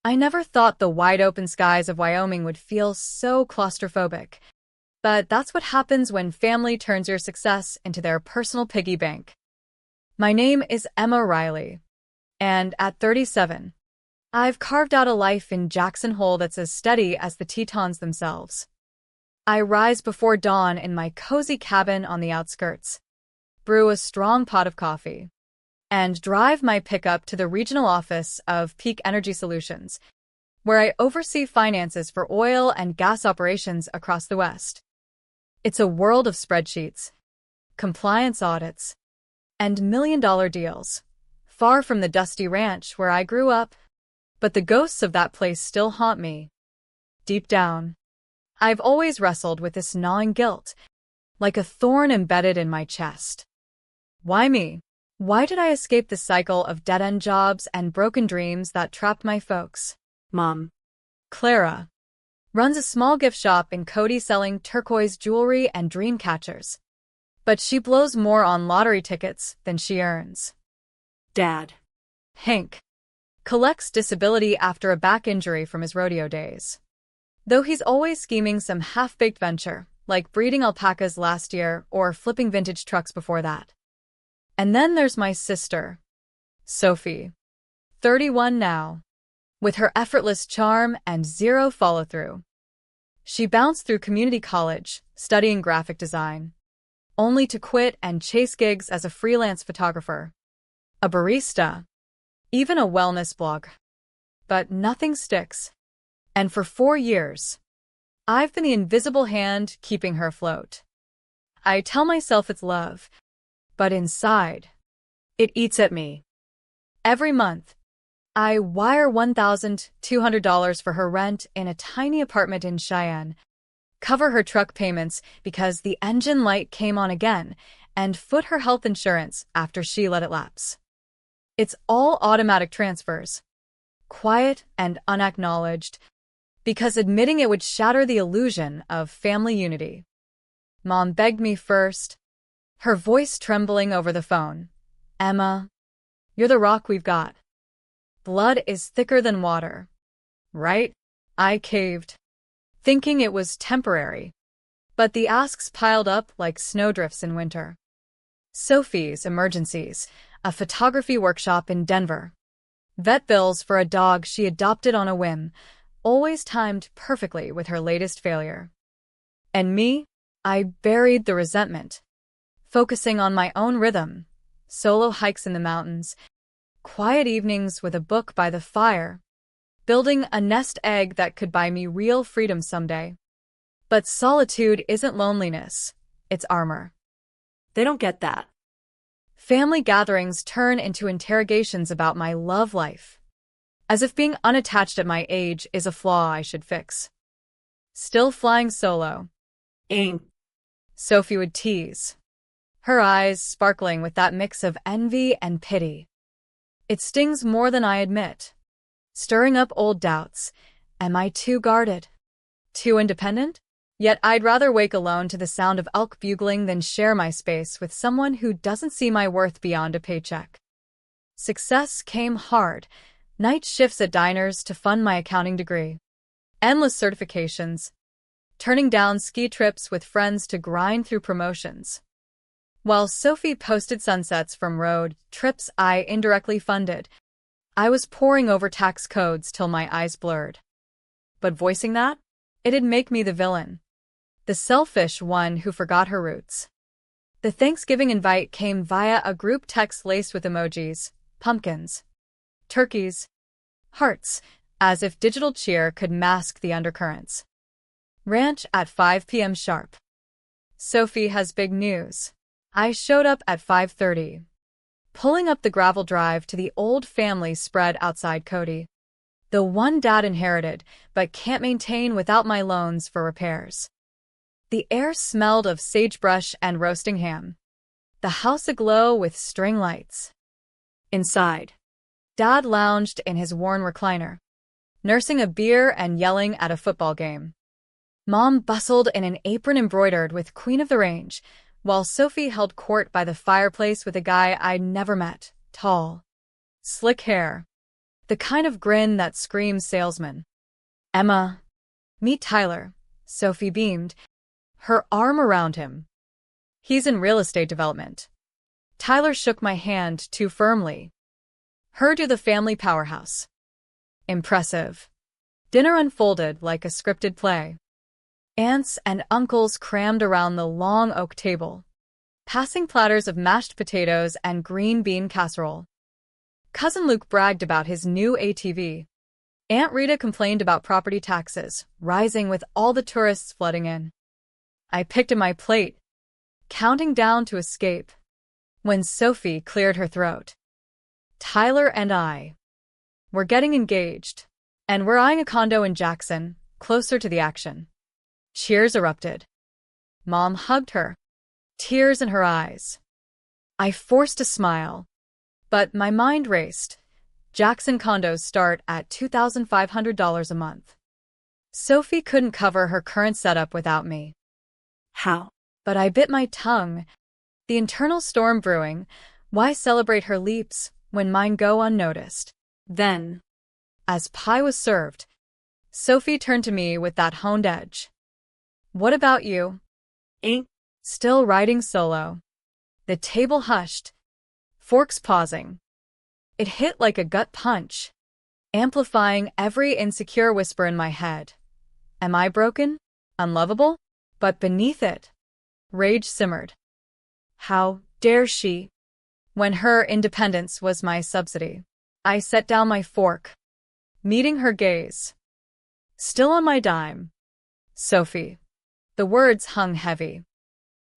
I never thought the wide-open skies of Wyoming would feel so claustrophobic. But that's what happens when family turns your success into their personal piggy bank. My name is Emma Riley, and at 37, I've carved out a life in Jackson Hole that's as steady as the Tetons themselves. I rise before dawn in my cozy cabin on the outskirts, brew a strong pot of coffee, and drive my pickup to the regional office of Peak Energy Solutions, where I oversee finances for oil and gas operations across the West. It's a world of spreadsheets, compliance audits, and million-dollar deals, far from the dusty ranch where I grew up, but the ghosts of that place still haunt me. Deep down, I've always wrestled with this gnawing guilt, like a thorn embedded in my chest. Why me? Why did I escape the cycle of dead-end jobs and broken dreams that trapped my folks? Mom. Clara runs a small gift shop in Cody selling turquoise jewelry and dream catchers. But she blows more on lottery tickets than she earns. Dad. Hank collects disability after a back injury from his rodeo days. Though he's always scheming some half-baked venture, like breeding alpacas last year or flipping vintage trucks before that. And then there's my sister, Sophie, 31 now, with her effortless charm and zero follow-through. She bounced through community college, studying graphic design, only to quit and chase gigs as a freelance photographer, a barista, even a wellness blog. But nothing sticks. And for 4 years, I've been the invisible hand keeping her afloat. I tell myself it's love, but inside, it eats at me. Every month, I wire $1,200 for her rent in a tiny apartment in Cheyenne, cover her truck payments because the engine light came on again, and foot her health insurance after she let it lapse. It's all automatic transfers, quiet and unacknowledged, because admitting it would shatter the illusion of family unity. Mom begged me first, her voice trembling over the phone. Emma, you're the rock we've got. Blood is thicker than water. Right? I caved, thinking it was temporary. But the asks piled up like snowdrifts in winter. Sophie's emergencies, a photography workshop in Denver. Vet bills for a dog she adopted on a whim, always timed perfectly with her latest failure. And me, I buried the resentment, focusing on my own rhythm, solo hikes in the mountains, quiet evenings with a book by the fire, building a nest egg that could buy me real freedom someday. But solitude isn't loneliness, it's armor. They don't get that. Family gatherings turn into interrogations about my love life, as if being unattached at my age is a flaw I should fix. Still flying solo. Ain't. Sophie would tease, her eyes sparkling with that mix of envy and pity. It stings more than I admit, stirring up old doubts. Am I too guarded? Too independent? Yet I'd rather wake alone to the sound of elk bugling than share my space with someone who doesn't see my worth beyond a paycheck. Success came hard, night shifts at diners to fund my accounting degree, endless certifications, turning down ski trips with friends to grind through promotions. While Sophie posted sunsets from road trips I indirectly funded, I was poring over tax codes till my eyes blurred. But voicing that, it'd make me the villain. The selfish one who forgot her roots. The Thanksgiving invite came via a group text laced with emojis, pumpkins, turkeys, hearts, as if digital cheer could mask the undercurrents. Ranch at 5 p.m. sharp. Sophie has big news. I showed up at 5:30, pulling up the gravel drive to the old family spread outside Cody. The one Dad inherited, but can't maintain without my loans for repairs. The air smelled of sagebrush and roasting ham. The house aglow with string lights. Inside, Dad lounged in his worn recliner, nursing a beer and yelling at a football game. Mom bustled in an apron embroidered with Queen of the Range, while Sophie held court by the fireplace with a guy I'd never met, tall, slick hair, The kind of grin that screams salesman. Emma. Meet Tyler. Sophie beamed, her arm around him. He's in real estate development. Tyler shook my hand too firmly. Her to the family powerhouse. Impressive. Dinner unfolded like a scripted play. Aunts and uncles crammed around the long oak table, passing platters of mashed potatoes and green bean casserole. Cousin Luke bragged about his new ATV. Aunt Rita complained about property taxes, rising with all the tourists flooding in. I picked at my plate, counting down to escape, when Sophie cleared her throat. Tyler and I were getting engaged, and we're eyeing a condo in Jackson, closer to the action. Cheers erupted. Mom hugged her, tears in her eyes. I forced a smile, but my mind raced. Jackson condos start at $2,500 a month. Sophie couldn't cover her current setup without me. How? But I bit my tongue. The internal storm brewing. Why celebrate her leaps when mine go unnoticed? Then, as pie was served, Sophie turned to me with that honed edge. What about you? Ain't Still riding solo. The table hushed, forks pausing. It hit like a gut punch, amplifying every insecure whisper in my head. Am I broken? Unlovable? But beneath it, rage simmered. How dare she? When her independence was my subsidy. I set down my fork, meeting her gaze. Still on my dime. Sophie. The words hung heavy.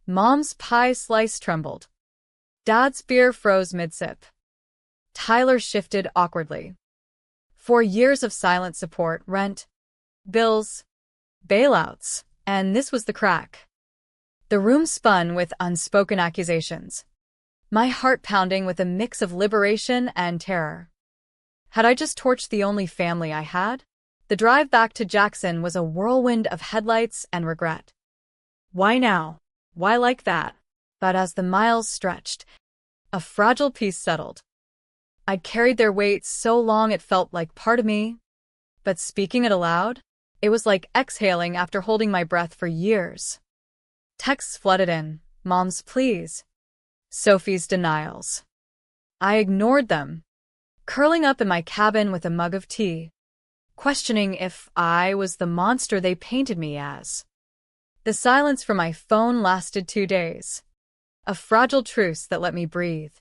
Mom's pie slice trembled. Dad's beer froze mid-sip. Tyler shifted awkwardly. 4 years of silent support, rent, bills, bailouts, and this was the crack. The room spun with unspoken accusations, my heart pounding with a mix of liberation and terror. Had I just torched the only family I had? The drive back to Jackson was a whirlwind of headlights and regret. Why now? Why like that? But as the miles stretched, a fragile peace settled. I'd carried their weight so long it felt like part of me. But speaking it aloud, it was like exhaling after holding my breath for years. Texts flooded in, Mom's pleas, Sophie's denials. I ignored them, curling up in my cabin with a mug of tea, questioning if I was the monster they painted me as. The silence from my phone lasted 2 days, a fragile truce that let me breathe.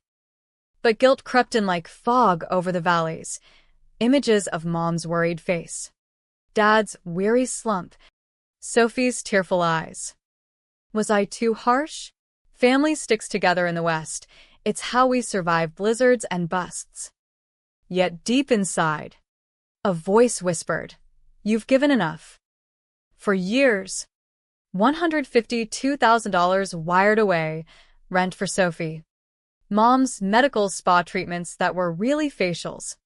But guilt crept in like fog over the valleys, images of Mom's worried face, Dad's weary slump, Sophie's tearful eyes. Was I too harsh? Family sticks together in the West. It's how we survive blizzards and busts. Yet deep inside, a voice whispered, "You've given enough." For years, $152,000 wired away, rent for Sophie. Mom's medical spa treatments that were really facials.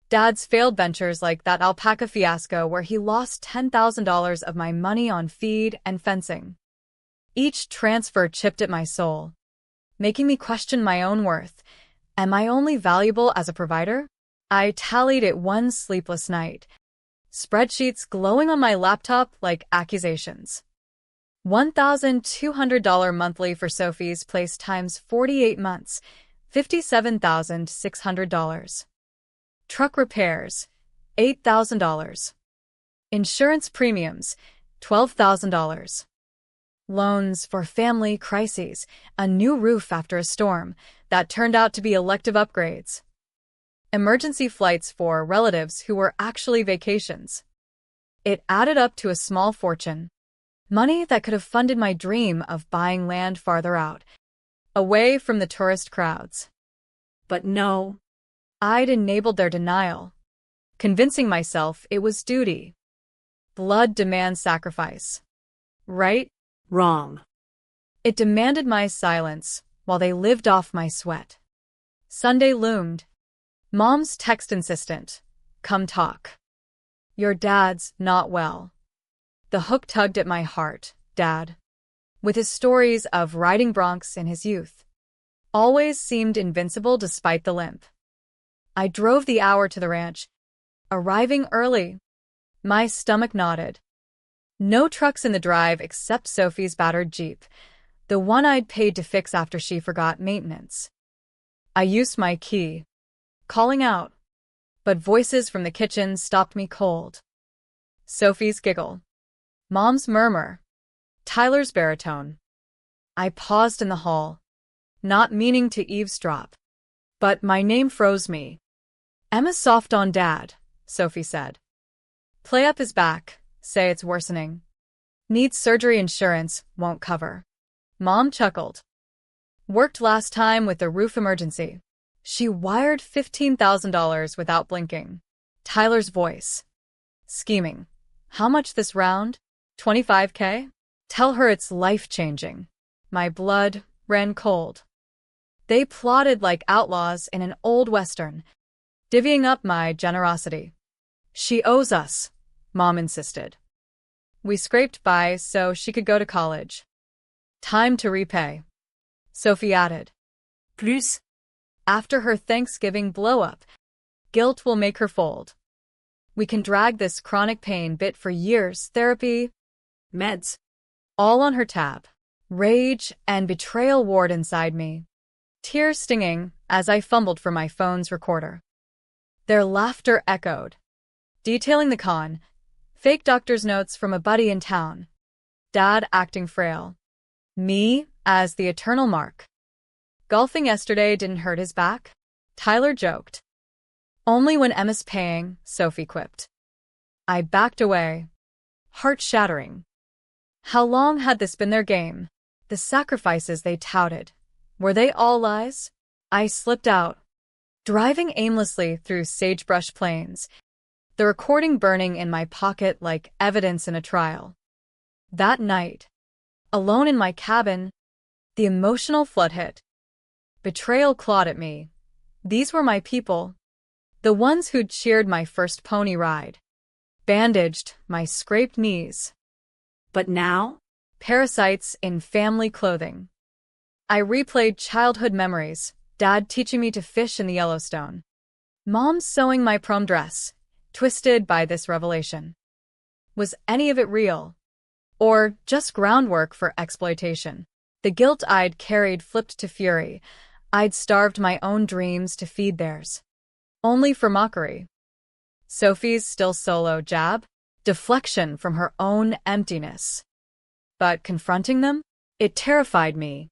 Dad's failed ventures like that alpaca fiasco where he lost $10,000 of my money on feed and fencing. Each transfer chipped at my soul, making me question my own worth. Am I only valuable as a provider? I tallied it one sleepless night, spreadsheets glowing on my laptop like accusations. $1,200 monthly for Sophie's place times 48 months, $57,600. Truck repairs, $8,000. Insurance premiums, $12,000. Loans for family crises, a new roof after a storm that turned out to be elective upgrades. Emergency flights for relatives who were actually vacations. It added up to a small fortune. Money that could have funded my dream of buying land farther out, away from the tourist crowds. But no. I'd enabled their denial, convincing myself it was duty. Blood demands sacrifice. Right? Wrong. It demanded my silence while they lived off my sweat. Sunday loomed. Mom's text insistent. Come talk. Your dad's not well. The hook tugged at my heart, Dad, with his stories of riding broncs in his youth, always seemed invincible despite the limp. I drove the hour to the ranch, arriving early. My stomach nodded. No trucks in the drive except Sophie's battered Jeep, the one I'd paid to fix after she forgot maintenance. I used my key, calling out, but voices from the kitchen stopped me cold. Sophie's giggle, Mom's murmur, Tyler's baritone. I paused in the hall, not meaning to eavesdrop, but my name froze me. Emma's soft on Dad, Sophie said. Play up his back, say it's worsening. Needs surgery, insurance won't cover. Mom chuckled. Worked last time with the roof emergency. She wired $15,000 without blinking. Tyler's voice. Scheming. How much this round? $25K? Tell her it's life-changing. My blood ran cold. They plotted like outlaws in an old western, divvying up my generosity. She owes us, Mom insisted. We scraped by so she could go to college. Time to repay. Sophie added. Plus, After her Thanksgiving blow-up, guilt will make her fold. We can drag this chronic pain bit for years, therapy, meds. all on her tab. Rage and betrayal warred inside me, tears stinging as I fumbled for my phone's recorder. Their laughter echoed, detailing the con, fake doctor's notes from a buddy in town, Dad acting frail, me as the eternal mark. Golfing yesterday didn't hurt his back? Tyler joked. Only when Emma's paying, Sophie quipped. I backed away, heart shattering. How long had this been their game? The sacrifices they touted, were they all lies? I slipped out, driving aimlessly through sagebrush plains, the recording burning in my pocket like evidence in a trial. That night, alone in my cabin, the emotional flood hit. Betrayal clawed at me. These were my people, the ones who'd cheered my first pony ride, bandaged my scraped knees. But now? Parasites in family clothing. I replayed childhood memories, Dad teaching me to fish in the Yellowstone, Mom sewing my prom dress, twisted by this revelation. Was any of it real? Or just groundwork for exploitation? The guilt I'd carried flipped to fury. I'd starved my own dreams to feed theirs. Only for mockery. Sophie's still solo jab? Deflection from her own emptiness. But confronting them? It terrified me.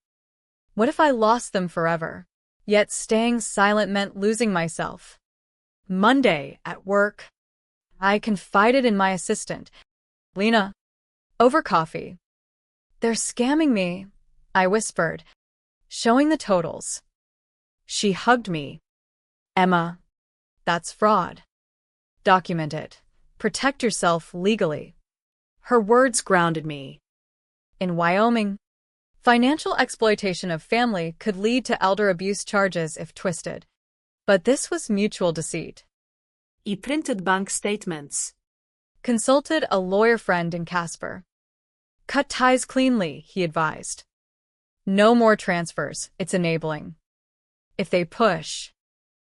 What if I lost them forever? Yet staying silent meant losing myself. Monday, at work, I confided in my assistant, Lena, over coffee. They're scamming me, I whispered, showing the totals. She hugged me. Emma, that's fraud. Document it. Protect yourself legally. Her words grounded me. In Wyoming, financial exploitation of family could lead to elder abuse charges if twisted. But this was mutual deceit. He printed bank statements. Consulted a lawyer friend in Casper. Cut ties cleanly, he advised. No more transfers, it's enabling. If they push,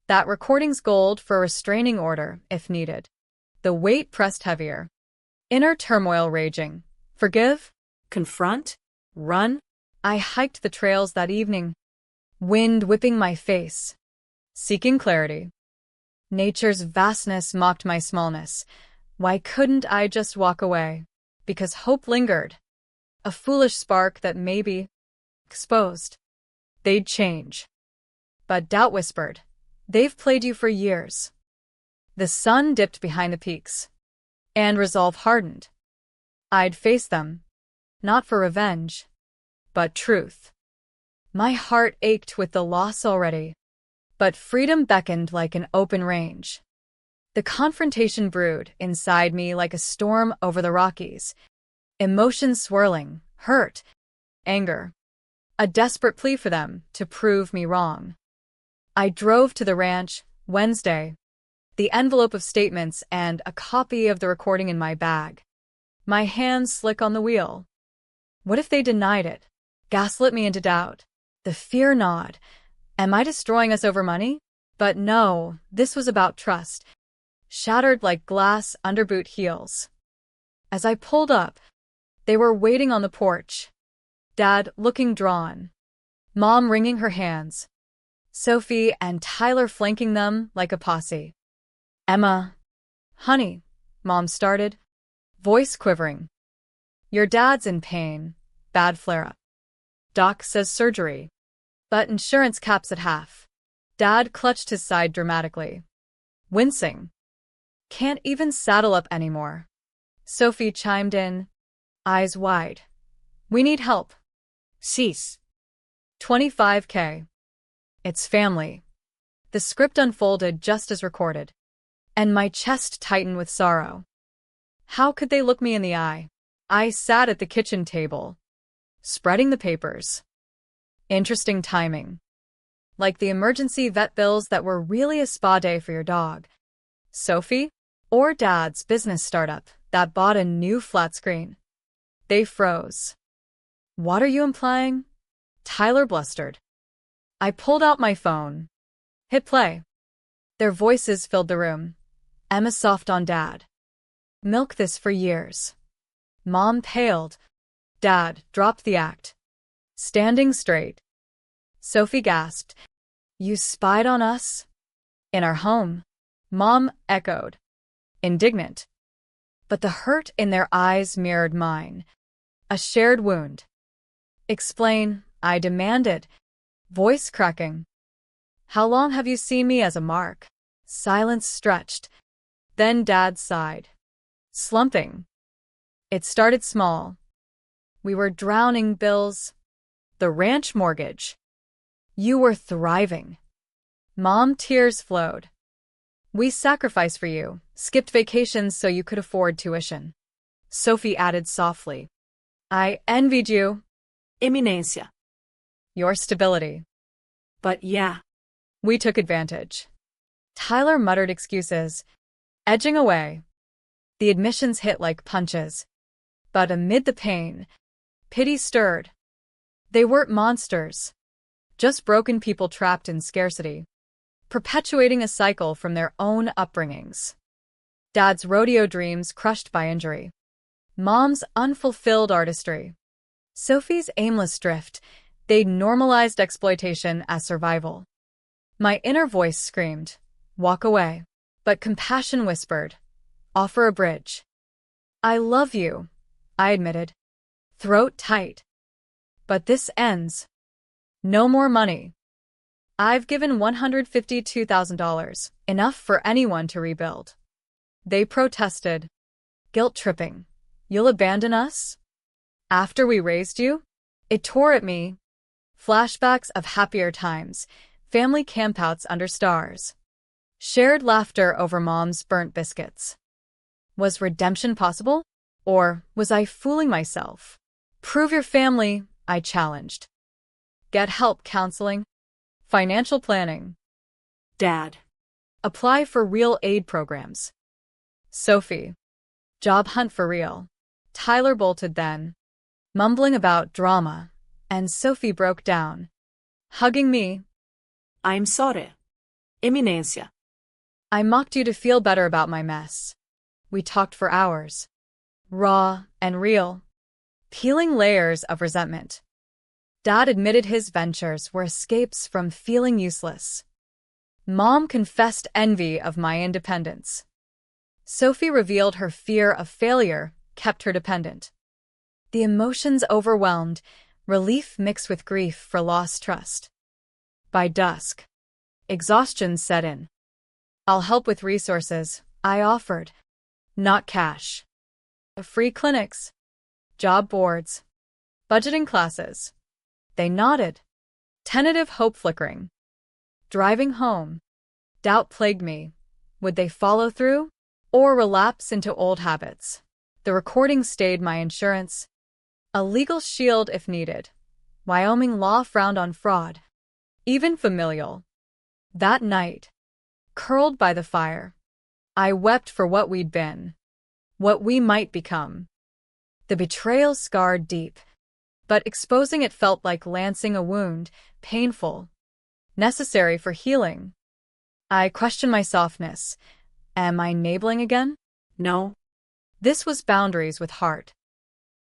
that recording's gold for a restraining order if needed. The weight pressed heavier. Inner turmoil raging. Forgive? Confront? Run? I hiked the trails that evening, wind whipping my face, seeking clarity. Nature's vastness mocked my smallness. Why couldn't I just walk away? Because hope lingered. A foolish spark that maybe, exposed, they'd change. But doubt whispered, they've played you for years. The sun dipped behind the peaks, and resolve hardened. I'd face them, not for revenge, but truth. My heart ached with the loss already, but freedom beckoned like an open range. The confrontation brewed inside me like a storm over the Rockies, emotions swirling, hurt, anger, a desperate plea for them to prove me wrong. I drove to the ranch, Wednesday, the envelope of statements and a copy of the recording in my bag. My hands slick on the wheel. What if they denied it? Gaslit me into doubt. The fear gnawed. Am I destroying us over money? But no, this was about trust. shattered like glass under boot heels. As I pulled up, they were waiting on the porch. Dad looking drawn. Mom wringing her hands. Sophie and Tyler flanking them like a posse. Emma. Honey, Mom started, voice quivering. Your dad's in pain. Bad flare-up. Doc says surgery. But insurance caps at half. Dad clutched his side dramatically. Wincing. Can't even saddle up anymore. Sophie chimed in, eyes wide. We need help. Cease. $25K. It's family. The script unfolded just as recorded, and my chest tightened with sorrow. How could they look me in the eye? I sat at the kitchen table, spreading the papers. Interesting timing. Like the emergency vet bills that were really a spa day for your dog. Sophie? Or Dad's business startup that bought a new flat screen. They froze. What are you implying? Tyler blustered. I pulled out my phone. Hit play. Their voices filled the room. Emma soft on Dad. Milk this for years. Mom paled. Dad dropped the act. Standing straight. Sophie gasped. You spied on us? In our home? Mom echoed. Indignant. But the hurt in their eyes mirrored mine. A shared wound. Explain, I demanded, voice cracking. How long have you seen me as a mark? Silence stretched. Then Dad sighed. Slumping. It started small. We were drowning bills. The ranch mortgage. You were thriving. Mom tears flowed. We sacrificed for you, skipped vacations so you could afford tuition. Sophie added softly. I envied you. Eminencia. Your stability. But yeah. We took advantage. Tyler muttered excuses, edging away. The admissions hit like punches. But amid the pain, pity stirred. They weren't monsters. Just broken people trapped in scarcity, perpetuating a cycle from their own upbringings. Dad's rodeo dreams crushed by injury. Mom's unfulfilled artistry. Sophie's aimless drift. They'd normalized exploitation as survival. My inner voice screamed, walk away. But compassion whispered, offer a bridge. I love you, I admitted, throat tight. But this ends. No more money. I've given $152,000, enough for anyone to rebuild. They protested, guilt-tripping. You'll abandon us? After we raised you? It tore at me. Flashbacks of happier times, family campouts under stars. Shared laughter over Mom's burnt biscuits. Was redemption possible? Or was I fooling myself? Prove your family, I challenged. Get help counseling. Financial planning. Dad. Apply for real aid programs. Sophie. Job hunt for real. Tyler bolted then, mumbling about drama, and Sophie broke down, hugging me. I'm sorry. Eminencia. I mocked you to feel better about my mess. We talked for hours. Raw and real. Peeling layers of resentment. Dad admitted his ventures were escapes from feeling useless. Mom confessed envy of my independence. Sophie revealed her fear of failure kept her dependent. The emotions overwhelmed, relief mixed with grief for lost trust. By dusk, exhaustion set in. I'll help with resources, I offered. Not cash. Free clinics. Job boards. Budgeting classes. They nodded. Tentative hope flickering. Driving home. Doubt plagued me. Would they follow through? Or relapse into old habits? The recording stayed my insurance. A legal shield if needed. Wyoming law frowned on fraud. Even familial. That night, curled by the fire, I wept for what we'd been. What we might become. The betrayal scarred deep. But exposing it felt like lancing a wound, painful. Necessary for healing. I questioned my softness. Am I enabling again? No. This was boundaries with heart.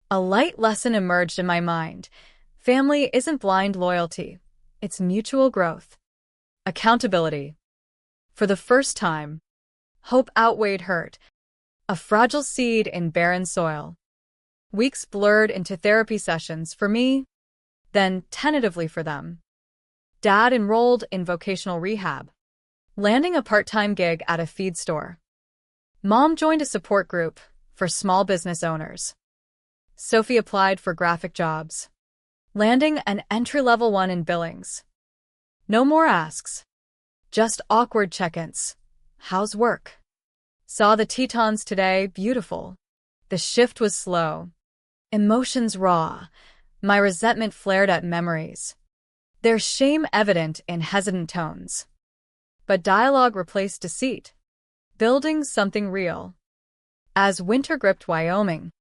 A light lesson emerged in my mind. Family isn't blind loyalty. It's mutual growth. Accountability. For the first time, hope outweighed hurt. A fragile seed in barren soil. Weeks blurred into therapy sessions for me, then tentatively for them. Dad enrolled in vocational rehab, landing a part-time gig at a feed store. Mom joined a support group for small business owners. Sophie applied for graphic jobs, landing an entry-level one in Billings. No more asks, just awkward check-ins. How's work? Saw the Tetons today, beautiful. The shift was slow. Emotions raw. My resentment flared at memories. Their shame evident in hesitant tones. But dialogue replaced deceit, building something real. As winter gripped Wyoming,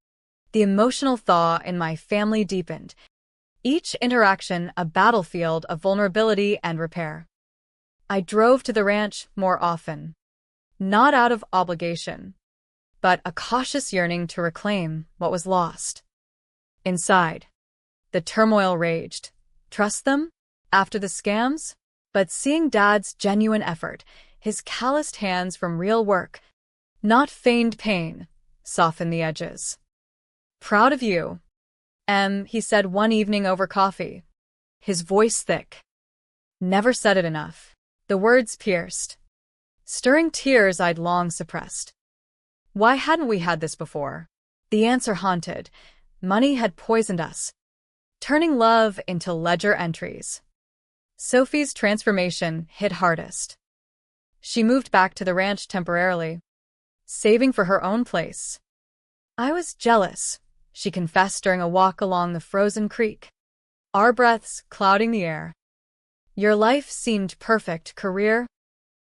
the emotional thaw in my family deepened, each interaction a battlefield of vulnerability and repair. I drove to the ranch more often, not out of obligation, but a cautious yearning to reclaim what was lost. Inside, the turmoil raged. Trust them? After the scams? But seeing Dad's genuine effort, his calloused hands from real work, not feigned pain, softened the edges. Proud of you, he said one evening over coffee, his voice thick. Never said it enough. The words pierced, stirring tears I'd long suppressed. Why hadn't we had this before? The answer haunted. Money had poisoned us, turning love into ledger entries. Sophie's transformation hit hardest. She moved back to the ranch temporarily, saving for her own place. I was jealous, she confessed during a walk along the frozen creek, our breaths clouding the air. Your life seemed perfect, career,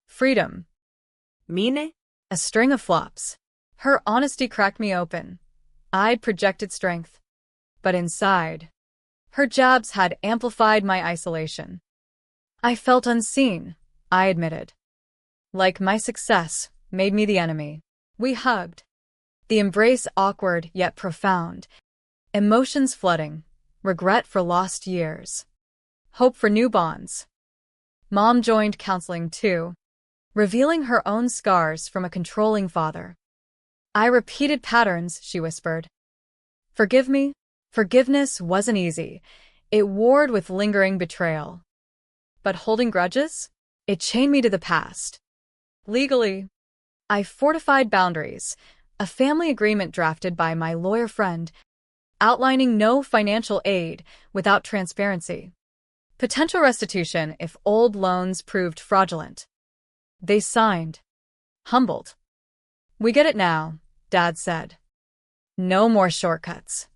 freedom. Mine? A string of flops. Her honesty cracked me open. I'd projected strength. But inside, her jabs had amplified my isolation. I felt unseen, I admitted. Like my success made me the enemy. We hugged. The embrace awkward yet profound. Emotions flooding. Regret for lost years. Hope for new bonds. Mom joined counseling too, revealing her own scars from a controlling father. I repeated patterns, she whispered. Forgive me? Forgiveness wasn't easy. It warred with lingering betrayal. But holding grudges? It chained me to the past. Legally, I fortified boundaries, a family agreement drafted by my lawyer friend, outlining no financial aid without transparency. Potential restitution if old loans proved fraudulent. They signed. Humbled. We get it now, Dad said. No more shortcuts.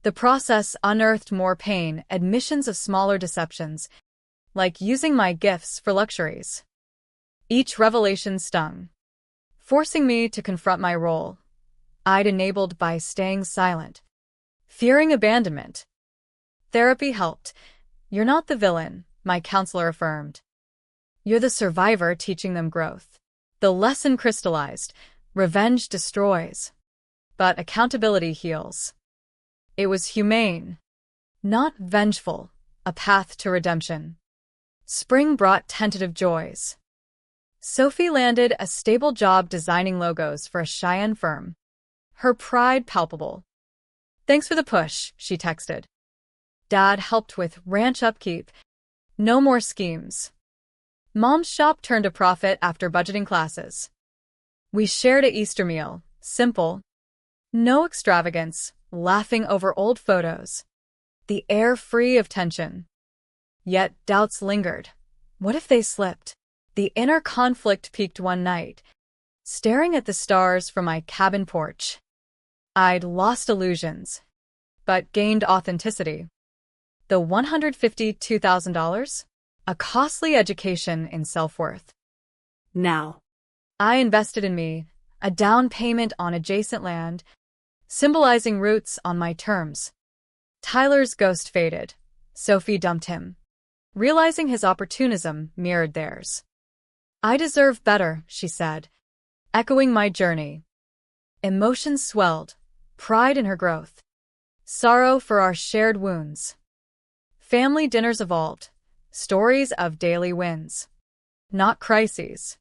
The process unearthed more pain, admissions of smaller deceptions, like using my gifts for luxuries. Each revelation stung, forcing me to confront my role. I'd enabled by staying silent, fearing abandonment. Therapy helped. You're not the villain, my counselor affirmed. You're the survivor teaching them growth. The lesson crystallized. Revenge destroys, but accountability heals. It was humane, not vengeful, a path to redemption. Spring brought tentative joys. Sophie landed a stable job designing logos for a Cheyenne firm, her pride palpable. Thanks for the push, she texted. Dad helped with ranch upkeep. No more schemes. Mom's shop turned a profit after budgeting classes. We shared an Easter meal, simple. No extravagance, laughing over old photos. The air free of tension. Yet doubts lingered. What if they slipped? The inner conflict peaked one night, staring at the stars from my cabin porch. I'd lost illusions, but gained authenticity. The $152,000? A costly education in self-worth. Now. I invested in me, a down payment on adjacent land, symbolizing roots on my terms. Tyler's ghost faded. Sophie dumped him, realizing his opportunism mirrored theirs. I deserve better, she said. echoing my journey. Emotions swelled, pride in her growth, sorrow for our shared wounds. Family dinners evolved, stories of daily wins, not crises.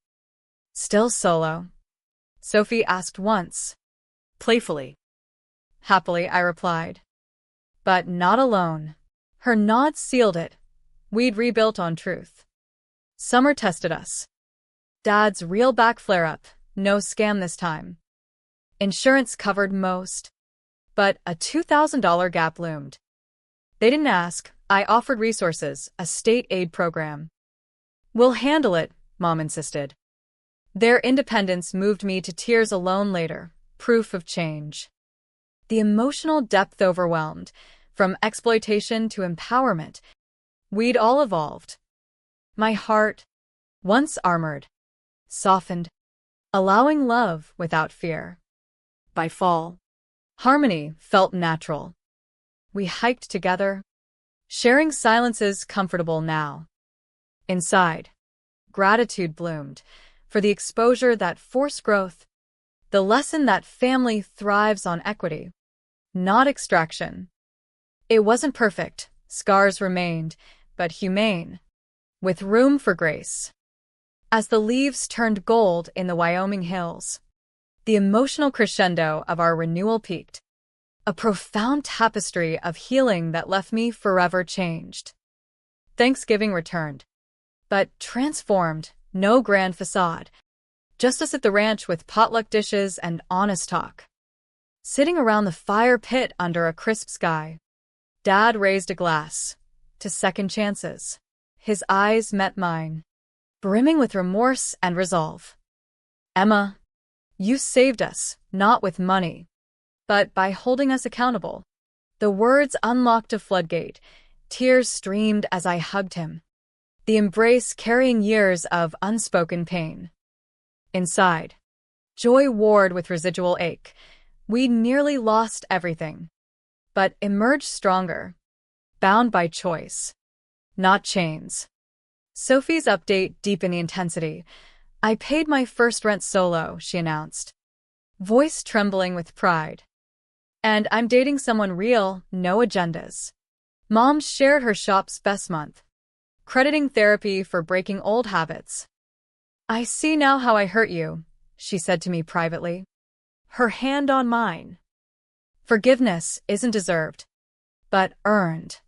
Still solo? Sophie asked once. Playfully. Happily, I replied. But not alone. Her nod sealed it. We'd rebuilt on truth. Summer tested us. Dad's reel back flare-up, no scam this time. Insurance covered most, but a $2,000 gap loomed. They didn't ask. I offered resources, a state aid program. We'll handle it, Mom insisted. Their independence moved me to tears alone later, proof of change. The emotional depth overwhelmed, from exploitation to empowerment. We'd all evolved. My heart, once armored, softened, allowing love without fear. By fall, Harmony felt natural. We hiked together, sharing silences comfortable now. Inside, gratitude bloomed for the exposure that forced growth, the lesson that family thrives on equity, not extraction. It wasn't perfect, scars remained, but humane, with room for grace. As the leaves turned gold in the Wyoming hills, the emotional crescendo of our renewal peaked, a profound tapestry of healing that left me forever changed. Thanksgiving returned, but transformed, no grand facade, just us at the ranch with potluck dishes and honest talk. Sitting around the fire pit under a crisp sky, Dad raised a glass to second chances. His eyes met mine, brimming with remorse and resolve. Emma, you saved us, not with money, but by holding us accountable. The words unlocked a floodgate. Tears streamed as I hugged him, the embrace carrying years of unspoken pain. Inside, joy warred with residual ache. We nearly lost everything, but emerged stronger, bound by choice, not chains. Sophie's update deepened the intensity. I paid my first rent solo, she announced, voice trembling with pride. And I'm dating someone real, no agendas. Mom shared her shop's best month, crediting therapy for breaking old habits. I see now how I hurt you, she said to me privately, her hand on mine. Forgiveness isn't deserved, but earned.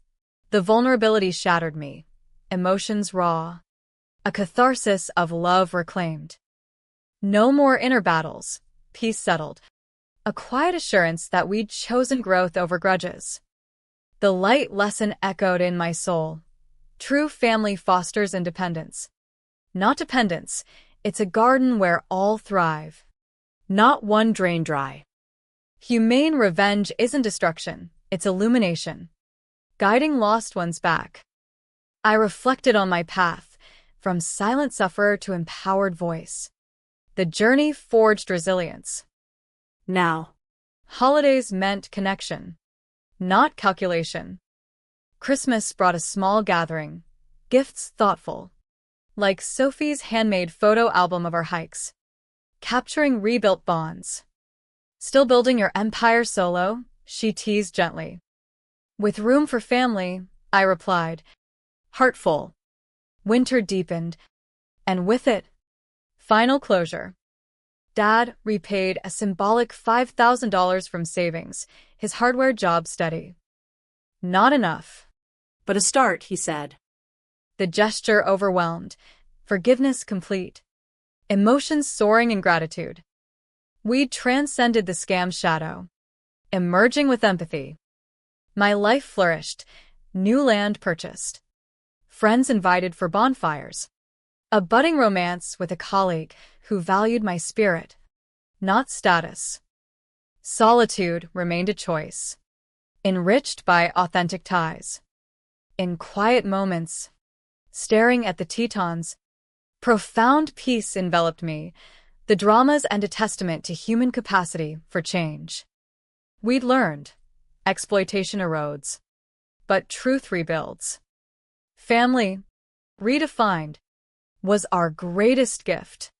The vulnerability shattered me, emotions raw, a catharsis of love reclaimed. No more inner battles, peace settled, a quiet assurance that we'd chosen growth over grudges. The light lesson echoed in my soul. True family fosters independence, not dependence. It's a garden where all thrive, not one drain dry. Humane revenge isn't destruction, it's illumination, guiding lost ones back. I reflected on my path, from silent sufferer to empowered voice. The journey forged resilience. now. Holidays meant connection, not calculation. Christmas brought a small gathering, gifts thoughtful, like Sophie's handmade photo album of our hikes, capturing rebuilt bonds. Still building your empire solo? She teased gently. With room for family, I replied, heartful. Winter deepened, and with it, final closure. Dad repaid a symbolic $5,000 from savings, his hardware job steady. Not enough. But a start, he said. The gesture overwhelmed, forgiveness complete, emotions soaring in gratitude. We transcended the scam shadow, emerging with empathy. My life flourished, new land purchased, friends invited for bonfires, a budding romance with a colleague who valued my spirit, not status. Solitude remained a choice, enriched by authentic ties. In quiet moments, staring at the Tetons, profound peace enveloped me, the dramas and a testament to human capacity for change. We'd learned, exploitation erodes, but truth rebuilds. Family, redefined, was our greatest gift.